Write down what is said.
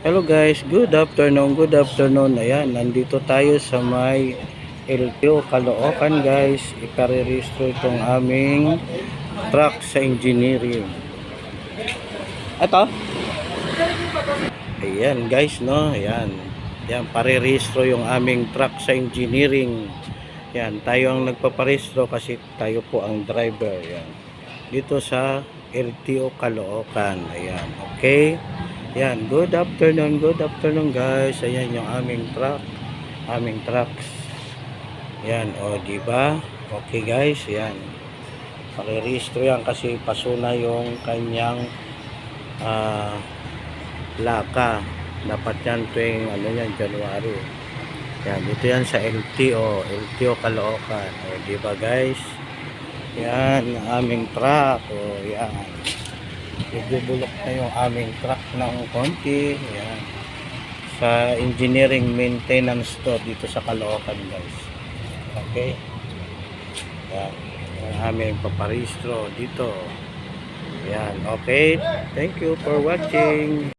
Hello guys, good afternoon, good afternoon. Ayan, nandito tayo sa may LTO Caloocan guys. Iparerestro itong aming truck sa engineering. Ito? Ayan guys, no? Ayan. Ayan, parerestro yung aming truck sa engineering. Ayan, tayo ang nagpaparestro kasi tayo po ang driver. Ayan. Dito sa LTO Caloocan. Ayan, okay? Yan, good afternoon guys. Ayan yung aming truck, aming trucks. Yan, o di ba? Okay guys, yan. Pakirehistro yan kasi paso na yung kanyang laka. Dapat yan tuwing ano yan, January. Yan, dito yan sa LTO Caloocan. O di ba guys? Yan, aming truck. O yan. Ibubulok na yung aming truck ng konti. Ayan. Sa engineering maintenance store dito sa Caloocan guys. Okay. Ayan. Yung aming paparehistro dito. Ayan. Okay. Thank you for watching.